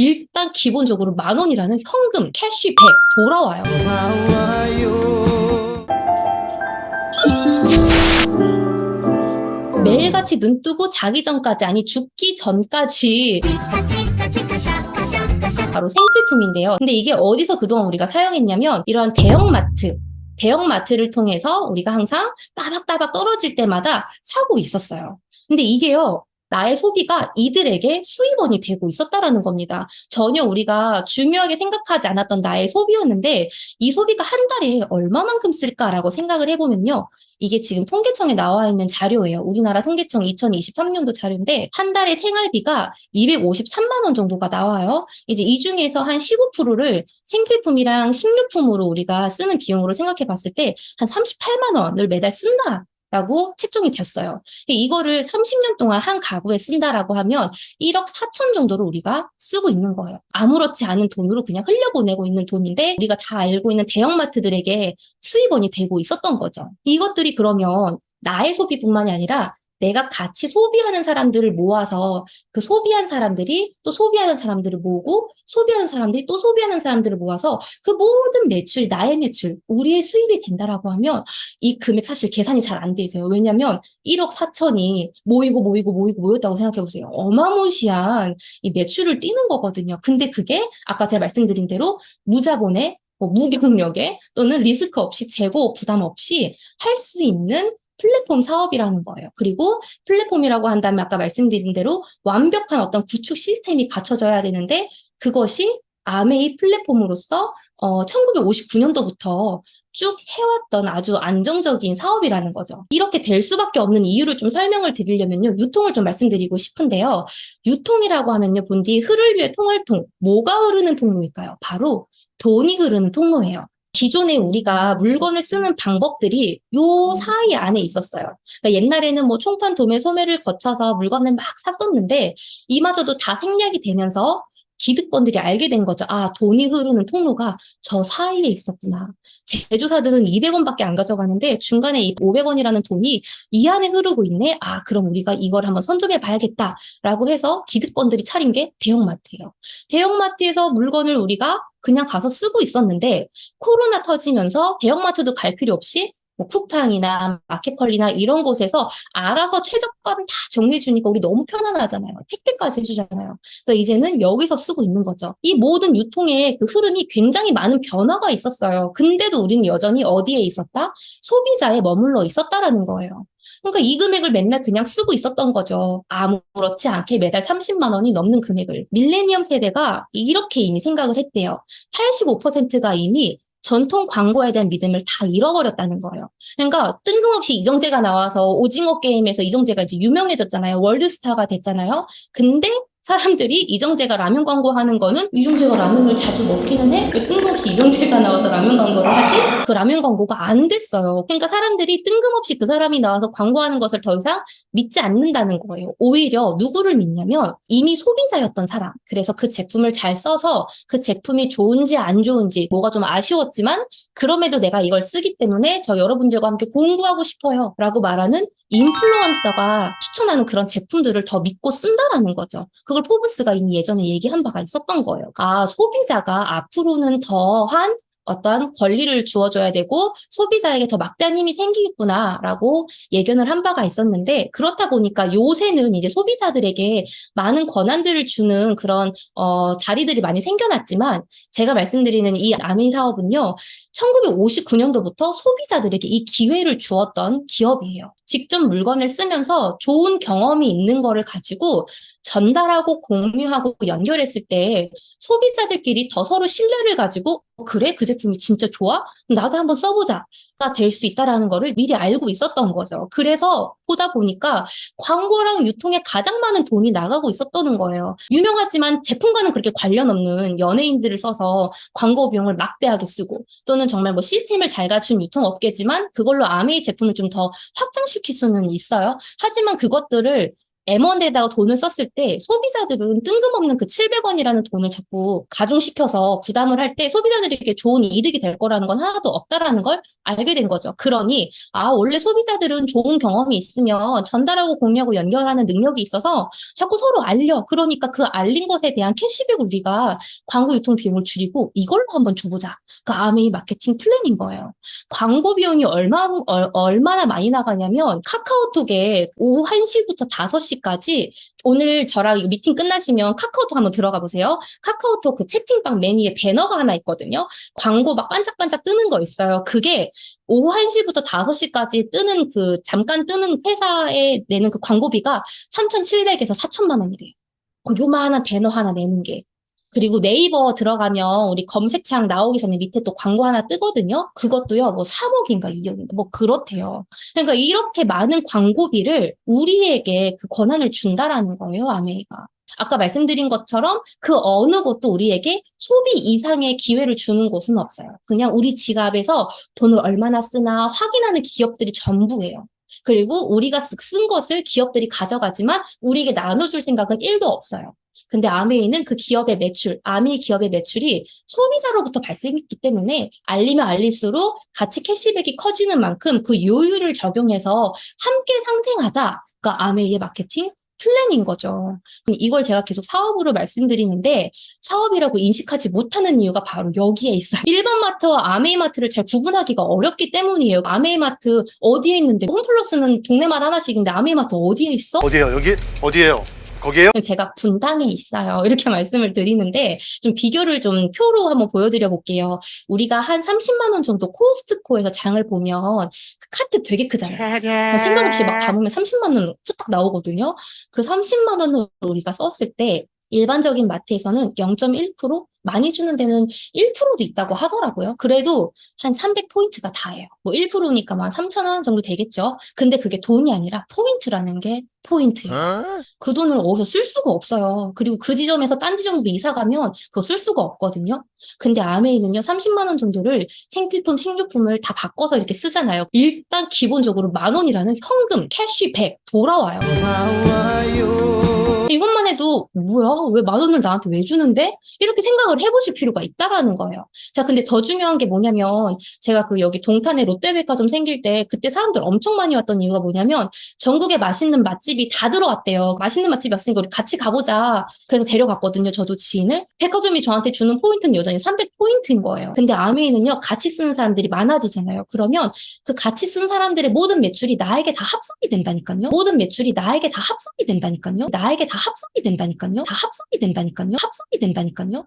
일단 기본적으로 10,000원이라는 현금, 캐시백 돌아와요. 매일같이 눈 뜨고 자기 전까지, 아니 죽기 전까지 바로 생필품인데요. 근데 이게 어디서 그동안 우리가 사용했냐면 이러한 대형마트를 통해서 우리가 항상 따박따박 떨어질 때마다 사고 있었어요. 근데 이게요, 나의 소비가 이들에게 수입원이 되고 있었다라는 겁니다. 전혀 우리가 중요하게 생각하지 않았던 나의 소비였는데 이 소비가 한 달에 얼마만큼 쓸까라고 생각을 해보면요. 이게 지금 통계청에 나와 있는 자료예요. 우리나라 통계청 2023년도 자료인데 한 달에 생활비가 253만 원 정도가 나와요. 이제 이 중에서 한 15%를 생필품이랑 식료품으로 우리가 쓰는 비용으로 생각해 봤을 때 한 38만 원을 매달 쓴다. 라고 책정이 됐어요. 이거를 30년 동안 한 가구에 쓴다라고 하면 1억 4천 정도를 우리가 쓰고 있는 거예요. 아무렇지 않은 돈으로 그냥 흘려보내고 있는 돈인데 우리가 다 알고 있는 대형마트들에게 수입원이 되고 있었던 거죠. 이것들이 그러면 나의 소비뿐만이 아니라 내가 같이 소비하는 사람들을 모아서 그 소비한 사람들이 또 소비하는 사람들을 모으고 소비하는 사람들이 또 소비하는 사람들을 모아서 그 모든 매출, 나의 매출, 우리의 수입이 된다라고 하면 이 금액 사실 계산이 잘 안 돼 있어요. 왜냐면 1억 4천이 모였다고 생각해 보세요. 어마무시한 이 매출을 띄는 거거든요. 근데 그게 아까 제가 말씀드린 대로 무자본에 무경력에 또는 리스크 없이 재고 부담 없이 할 수 있는 플랫폼 사업이라는 거예요. 그리고 플랫폼이라고 한다면 아까 말씀드린 대로 완벽한 어떤 구축 시스템이 갖춰져야 되는데 그것이 아메이 플랫폼으로서 1959년도부터 쭉 해왔던 아주 안정적인 사업이라는 거죠. 이렇게 될 수밖에 없는 이유를 좀 설명을 드리려면요. 유통을 좀 말씀드리고 싶은데요. 유통이라고 하면요. 본디 흐를 위해 통할 통. 뭐가 흐르는 통로일까요? 바로 돈이 흐르는 통로예요. 기존에 우리가 물건을 쓰는 방법들이 요 사이 안에 있었어요. 그러니까 옛날에는 뭐 총판, 도매, 소매를 거쳐서 물건을 막 샀었는데 이마저도 다 생략이 되면서 기득권들이 알게 된 거죠. 아, 돈이 흐르는 통로가 저 사이에 있었구나. 제조사들은 200원밖에 안 가져가는데 중간에 이 500원이라는 돈이 이 안에 흐르고 있네. 아, 그럼 우리가 이걸 한번 선점해 봐야겠다라고 해서 기득권들이 차린 게 대형마트예요. 대형마트에서 물건을 우리가 그냥 가서 쓰고 있었는데 코로나 터지면서 대형마트도 갈 필요 없이 뭐 쿠팡이나 마켓컬리나 이런 곳에서 알아서 최저가를 다 정리해 주니까 우리 너무 편안하잖아요. 택배까지 해주잖아요. 그러니까 이제는 여기서 쓰고 있는 거죠. 이 모든 유통의 그 흐름이 굉장히 많은 변화가 있었어요. 근데도 우리는 여전히 어디에 있었다? 소비자에 머물러 있었다라는 거예요. 그러니까 이 금액을 맨날 그냥 쓰고 있었던 거죠. 아무렇지 않게 매달 30만 원이 넘는 금액을. 밀레니엄 세대가 이렇게 이미 생각을 했대요. 85%가 이미 전통 광고에 대한 믿음을 다 잃어버렸다는 거예요. 그러니까 뜬금없이 이정재가 나와서 오징어 게임에서 이정재가 이제 유명해졌잖아요. 월드스타가 됐잖아요. 근데 사람들이 이정재가 라면 광고하는 거는 이정재가 라면을 자주 먹기는 해? 왜 뜬금없이 이정재가 나와서 라면 광고를 하지? 그 라면 광고가 안 됐어요. 그러니까 사람들이 뜬금없이 그 사람이 나와서 광고하는 것을 더 이상 믿지 않는다는 거예요. 오히려 누구를 믿냐면 이미 소비자였던 사람. 그래서 그 제품을 잘 써서 그 제품이 좋은지 안 좋은지 뭐가 좀 아쉬웠지만 그럼에도 내가 이걸 쓰기 때문에 저 여러분들과 함께 공부하고 싶어요. 라고 말하는 인플루언서가 추천하는 그런 제품들을 더 믿고 쓴다라는 거죠. 그걸 포브스가 이미 예전에 얘기한 바가 있었던 거예요. 아, 소비자가 앞으로는 더한 어떠한 권리를 주어줘야 되고 소비자에게 더 막대한 힘이 생기겠구나라고 예견을 한 바가 있었는데 그렇다 보니까 요새는 이제 소비자들에게 많은 권한들을 주는 그런 자리들이 많이 생겨났지만 제가 말씀드리는 이 아미 사업은요. 1959년도부터 소비자들에게 이 기회를 주었던 기업이에요. 직접 물건을 쓰면서 좋은 경험이 있는 거를 가지고 전달하고 공유하고 연결했을 때 소비자들끼리 더 서로 신뢰를 가지고 그래? 그 제품이 진짜 좋아? 나도 한번 써보자가 될 수 있다라는 거를 미리 알고 있었던 거죠. 그래서 보다 보니까 광고랑 유통에 가장 많은 돈이 나가고 있었던 거예요. 유명하지만 제품과는 그렇게 관련 없는 연예인들을 써서 광고 비용을 막대하게 쓰고 또는 정말 뭐 시스템을 잘 갖춘 유통업계지만 그걸로 아메이 제품을 좀 더 확장시킬 수는 있어요. 하지만 그것들을 M1에다가 돈을 썼을 때 소비자들은 뜬금없는 그 700원이라는 돈을 자꾸 가중시켜서 부담을 할 때 소비자들에게 좋은 이득이 될 거라는 건 하나도 없다라는 걸 알게 된 거죠. 그러니 원래 소비자들은 좋은 경험이 있으면 전달하고 공유하고 연결하는 능력이 있어서 자꾸 서로 알려. 그러니까 그 알린 것에 대한 캐시백을 우리가 광고 유통 비용을 줄이고 이걸로 한번 줘보자. 그 아메이 마케팅 플랜인 거예요. 광고 비용이 얼마나 많이 나가냐면 카카오톡에 오후 1시부터 5시까지 오늘 저랑 미팅 끝나시면 카카오톡 한번 들어가 보세요. 카카오톡 그 채팅방 메뉴에 배너가 하나 있거든요. 광고 막 반짝반짝 뜨는 거 있어요. 그게 오후 1시부터 5시까지 뜨는 잠깐 뜨는 회사에 내는 그 광고비가 3,700에서 4천만 원이래요. 그 요만한 배너 하나 내는 게. 그리고 네이버 들어가면 우리 검색창 나오기 전에 밑에 또 광고 하나 뜨거든요. 그것도요, 뭐 3억인가 2억인가 뭐 그렇대요. 그러니까 이렇게 많은 광고비를 우리에게 그 권한을 준다라는 거예요, 아메이가. 아까 말씀드린 것처럼 그 어느 곳도 우리에게 소비 이상의 기회를 주는 곳은 없어요. 그냥 우리 지갑에서 돈을 얼마나 쓰나 확인하는 기업들이 전부예요. 그리고 우리가 쓴 것을 기업들이 가져가지만 우리에게 나눠줄 생각은 1도 없어요. 근데 아메이는 그 기업의 매출, 아메이 기업의 매출이 소비자로부터 발생했기 때문에 알리면 알릴수록 같이 캐시백이 커지는 만큼 그 요율을 적용해서 함께 상생하자가 아메이의 마케팅 플랜인 거죠. 이걸 제가 계속 사업으로 말씀드리는데 사업이라고 인식하지 못하는 이유가 바로 여기에 있어요. 일반 마트와 아메이 마트를 잘 구분하기가 어렵기 때문이에요. 아메이 마트 어디에 있는데 홈플러스는 동네마다 하나씩인데 아메이 마트 어디에 있어? 어디에요? 여기? 어디에요? 거기에요? 제가 분당에 있어요. 이렇게 말씀을 드리는데 좀 비교를 좀 표로 한번 보여드려 볼게요. 우리가 한 30만 원 정도 코스트코에서 장을 보면 그 카트 되게 크잖아요. 생각 없이 막 담으면 30만 원 후딱 나오거든요. 그 30만 원을 우리가 썼을 때 일반적인 마트에서는 0.1%? 많이 주는 데는 1%도 있다고 하더라고요. 그래도 한 300포인트가 다예요. 뭐 1%니까 한 3,000원 정도 되겠죠. 근데 그게 돈이 아니라 포인트라는 게 포인트예요. 그 돈을 어디서 쓸 수가 없어요. 그리고 그 지점에서 딴 지점으로 이사 가면 그거 쓸 수가 없거든요. 근데 아메이는요, 30만 원 정도를 생필품, 식료품을 다 바꿔서 이렇게 쓰잖아요. 일단 기본적으로 10,000원이라는 현금, 캐시백 돌아와요. 이것만 해도 뭐야? 왜 10,000원을 나한테 왜 주는데? 이렇게 생각을 해보실 필요가 있다라는 거예요. 자, 근데 더 중요한 게 뭐냐면 제가 여기 동탄에 롯데백화점 생길 때 그때 사람들 엄청 많이 왔던 이유가 뭐냐면 전국에 맛있는 맛집이 다 들어왔대요. 맛있는 맛집이 왔으니까 우리 같이 가보자. 그래서 데려갔거든요. 저도 지인을. 백화점이 저한테 주는 포인트는 여전히 300포인트인 거예요. 근데 아메이는요, 같이 쓰는 사람들이 많아지잖아요. 그러면 그 같이 쓴 사람들의 모든 매출이 나에게 다 합성이 된다니까요. 모든 매출이 나에게 다 합성이 된다니까요. 나에게 다 합성이 된다니까요. 다 합성이 된다니까요. 합성이 된다니까요.